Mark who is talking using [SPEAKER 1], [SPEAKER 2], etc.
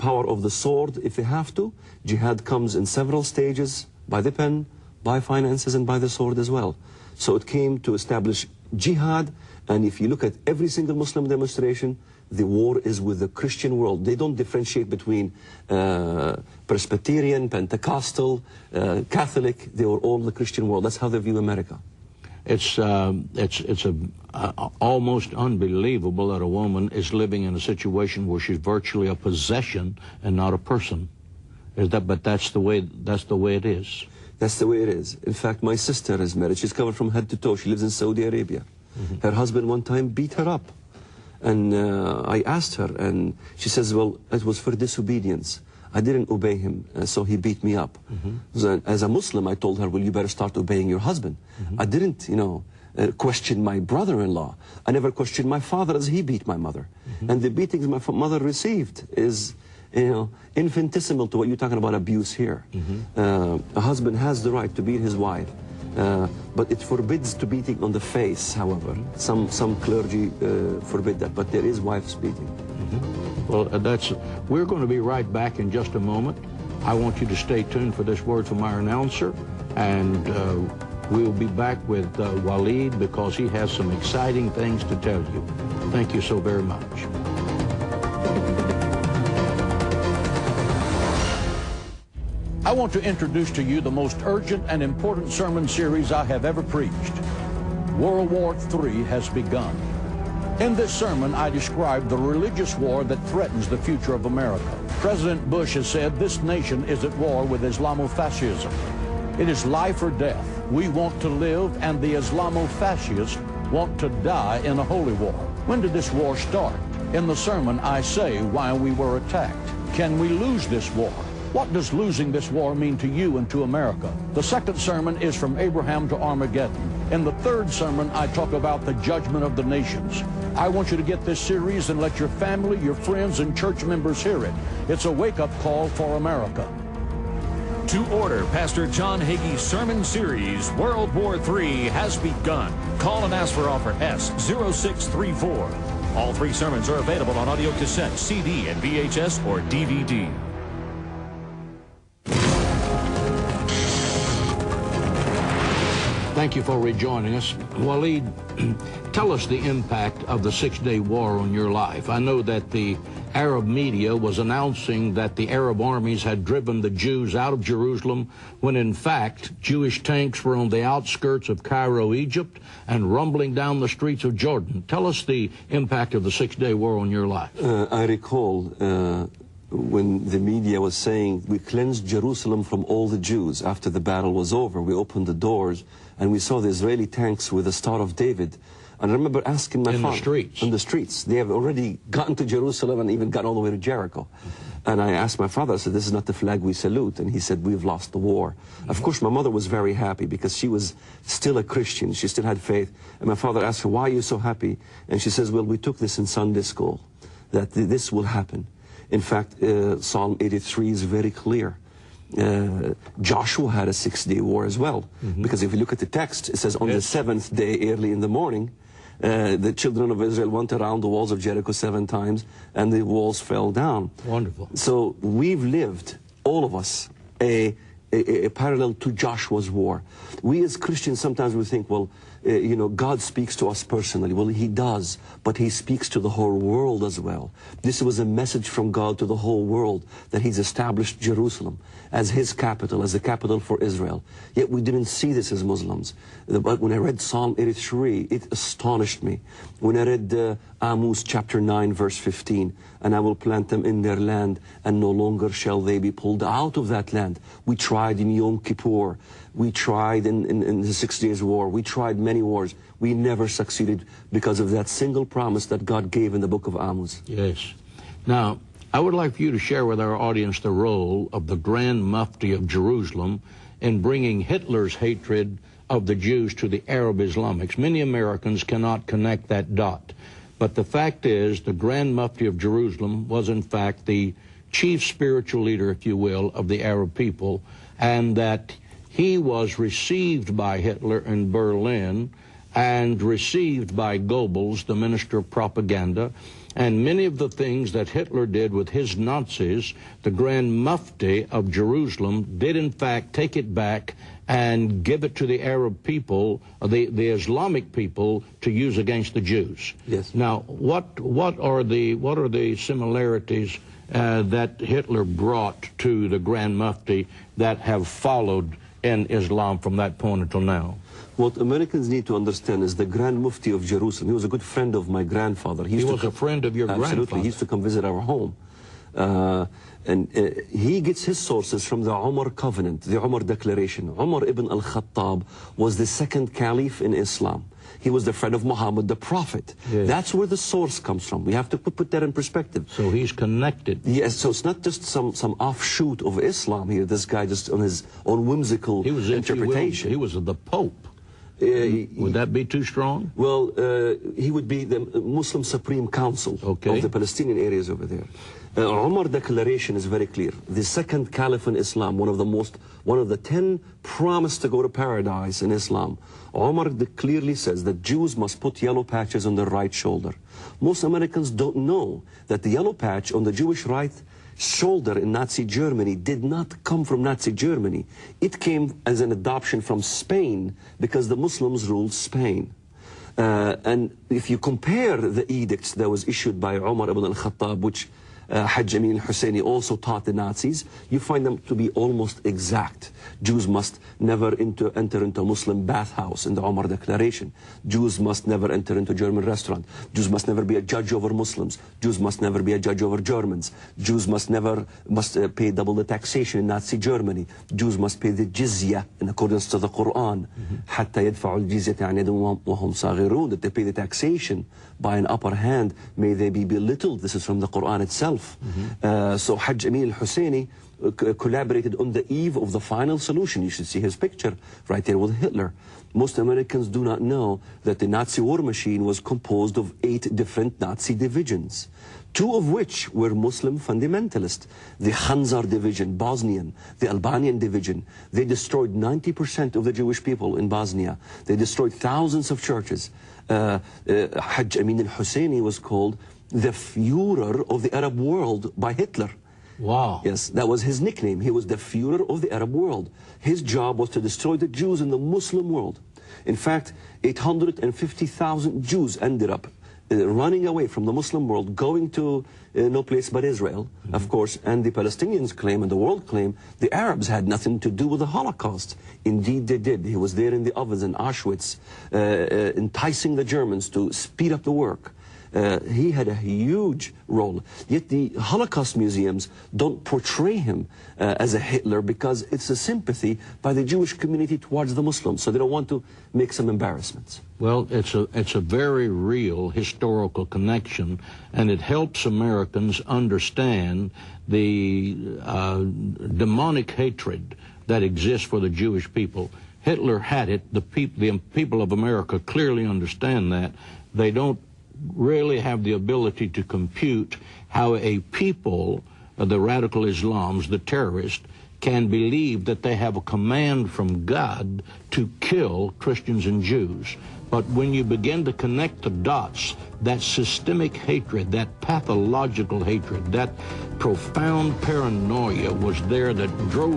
[SPEAKER 1] power of the sword if they have to. Jihad comes in several stages, by the pen, by finances, and by the sword as well. So it came to establish jihad, and if you look at every single Muslim demonstration, the war is with the Christian world. They don't differentiate between Presbyterian, Pentecostal, Catholic. They were all the Christian world. That's how they view America.
[SPEAKER 2] It's almost unbelievable that a woman is living in a situation where she's virtually a possession and not a person. But that's the way it is.
[SPEAKER 1] That's the way it is. In fact, my sister is married. She's covered from head to toe. She lives in Saudi Arabia. Her husband one time beat her up. And I asked her, and she says, well, it was for disobedience. I didn't obey him, so he beat me up. So, as a Muslim, I told her, well, you better start obeying your husband. I didn't, question my brother-in-law. I never questioned my father as he beat my mother. And the beatings my mother received is, infinitesimal to what you're talking about abuse here. A husband has the right to beat his wife. But it forbids to beating on the face, however. Some clergy forbid that, but there is wives beating.
[SPEAKER 2] Well, we're going to be right back in just a moment. I want you to stay tuned for this word from our announcer, and we'll be back with Walid because he has some exciting things to tell you. Thank you so very much. I want to introduce to you the most urgent and important sermon series I have ever preached. World War III has begun. In this sermon, I describe the religious war that threatens the future of America. President Bush has said this nation is at war with Islamofascism. It is life or death. We want to live, and the Islamofascists want to die in a holy war. When did this war start? In the sermon, I say why we were attacked. Can we lose this war? What does losing this war mean to you and to America? The second sermon is from Abraham to Armageddon. In the third sermon, I talk about the judgment of the nations. I want you to get this series and let your family, your friends, and church members hear it. It's a wake-up call for America.
[SPEAKER 3] To order Pastor John Hagee's sermon series, World War III has begun. Call and ask for offer S0634. All three sermons are available on audio cassette, CD, and VHS or DVD.
[SPEAKER 2] Thank you for rejoining us. Walid, tell us the impact of the Six-Day War on your life. I know that the Arab media was announcing that the Arab armies had driven the Jews out of Jerusalem, when in fact Jewish tanks were on the outskirts of Cairo, Egypt, and rumbling down the streets of Jordan. Tell us the impact of the Six-Day War on your life.
[SPEAKER 1] I recall when the media was saying, we cleansed Jerusalem from all the Jews. After the battle was over, we opened the doors and we saw the Israeli tanks with the Star of David. And I remember asking my father. In the streets. They have already gotten to Jerusalem and even gotten all the way to Jericho. And I asked my father, I said, this is not the flag we salute. And he said, we've lost the war. Of course, my mother was very happy because she was still a Christian. She still had faith. And my father asked her, why are you so happy? And she says, well, we took this in Sunday school, that this will happen. In fact, Psalm 83 is very clear. Joshua had a 6-day war as well. Because if you look at the text, it says on the 7th day, early in the morning, the children of Israel went around the walls of Jericho 7 times, and the walls fell down.
[SPEAKER 2] Wonderful.
[SPEAKER 1] So we've lived, all of us, a parallel to Joshua's war. We as Christians, sometimes we think, well, God speaks to us personally. Well, he does, but he speaks to the whole world as well. This was a message from God to the whole world, that he's established Jerusalem as his capital, as the capital for Israel. Yet we didn't see this as Muslims. But when I read Psalm 83, it astonished me. When I read Amos chapter 9, verse 15, and I will plant them in their land, and no longer shall they be pulled out of that land. We tried in Yom Kippur. We tried in the 6 Days War. We tried many wars. We never succeeded because of that single promise that God gave in the book of Amos.
[SPEAKER 2] Yes. Now, I would like for you to share with our audience the role of the Grand Mufti of Jerusalem in bringing Hitler's hatred of the Jews to the Arab Islamics. Many Americans cannot connect that dot. But the fact is, the Grand Mufti of Jerusalem was in fact the chief spiritual leader, if you will, of the Arab people, and that he was received by Hitler in Berlin and received by Goebbels, the minister of propaganda, And many of the things that Hitler did with his Nazis, the Grand Mufti of Jerusalem did in fact take it back and give it to the Arab people, the Islamic people, to use against the Jews.
[SPEAKER 1] Yes.
[SPEAKER 2] Now, what are the similarities that Hitler brought to the Grand Mufti that have followed in Islam from that point until now?
[SPEAKER 1] What Americans need to understand is the Grand Mufti of Jerusalem. He was a good friend of my grandfather.
[SPEAKER 2] He was a friend of your grandfather.
[SPEAKER 1] Absolutely. He used to come visit our home. He gets his sources from the Umar Covenant, the Umar Declaration. Umar ibn al-Khattab was the second caliph in Islam. He was the friend of Muhammad, the prophet. Yes. That's where the source comes from. We have to put that in perspective.
[SPEAKER 2] So he's connected.
[SPEAKER 1] Yes, so it's not just some offshoot of Islam here. This guy just on his own whimsical interpretation.
[SPEAKER 2] He was the Pope. Would that be too strong?
[SPEAKER 1] Well, he would be the Muslim Supreme Council of the Palestinian areas over there. Umar Declaration is very clear. The second caliph in Islam, one of the 10 promised to go to paradise in Islam. Umar clearly says that Jews must put yellow patches on their right shoulder. Most Americans don't know that the yellow patch on the Jewish right shoulder in Nazi Germany did not come from Nazi Germany. It came as an adoption from Spain because the Muslims ruled Spain. And if you compare the edicts that was issued by Umar ibn al-Khattab, which Hajj Amin al-Husseini also taught the Nazis, you find them to be almost exact. Jews must never enter into a Muslim bathhouse in the Umar Declaration. Jews must never enter into a German restaurant. Jews must never be a judge over Muslims. Jews must never be a judge over Germans. Jews must pay double the taxation in Nazi Germany. Jews must pay the jizya in accordance to the Quran. حتى يدفعوا الجزية عن يد وهم صاغرون, that they pay the taxation by an upper hand, may they be belittled. This is from the Quran itself. So Hajj Amin al-Husseini collaborated on the eve of the final solution. You should see his picture right there with Hitler. Most Americans do not know that the Nazi war machine was composed of 8 different Nazi divisions, 2 of which were Muslim fundamentalist. The Khanzar division, Bosnian, the Albanian division. They destroyed 90% of the Jewish people in Bosnia. They destroyed thousands of churches. Hajj Amin al-Husseini was called the Führer of the Arab world by Hitler.
[SPEAKER 2] Wow.
[SPEAKER 1] Yes, that was his nickname. He was the Führer of the Arab world. His job was to destroy the Jews in the Muslim world. In fact, 850,000 Jews ended up running away from the Muslim world, going to no place but Israel, of course, and the Palestinians claim and the world claim the Arabs had nothing to do with the Holocaust. Indeed, they did. He was there in the ovens in Auschwitz, enticing the Germans to speed up the work. He had a huge role. Yet the Holocaust museums don't portray him as a Hitler because it's a sympathy by the Jewish community towards the Muslims, so they don't want to make some embarrassments.
[SPEAKER 2] Well, it's a very real historical connection, and it helps Americans understand the demonic hatred that exists for the Jewish people. Hitler had it. The people of America clearly understand that. They don't really have the ability to compute how a people, the radical Islams, the terrorists, can believe that they have a command from God to kill Christians and Jews. But when you begin to connect the dots, that systemic hatred, that pathological hatred, that profound paranoia was there that drove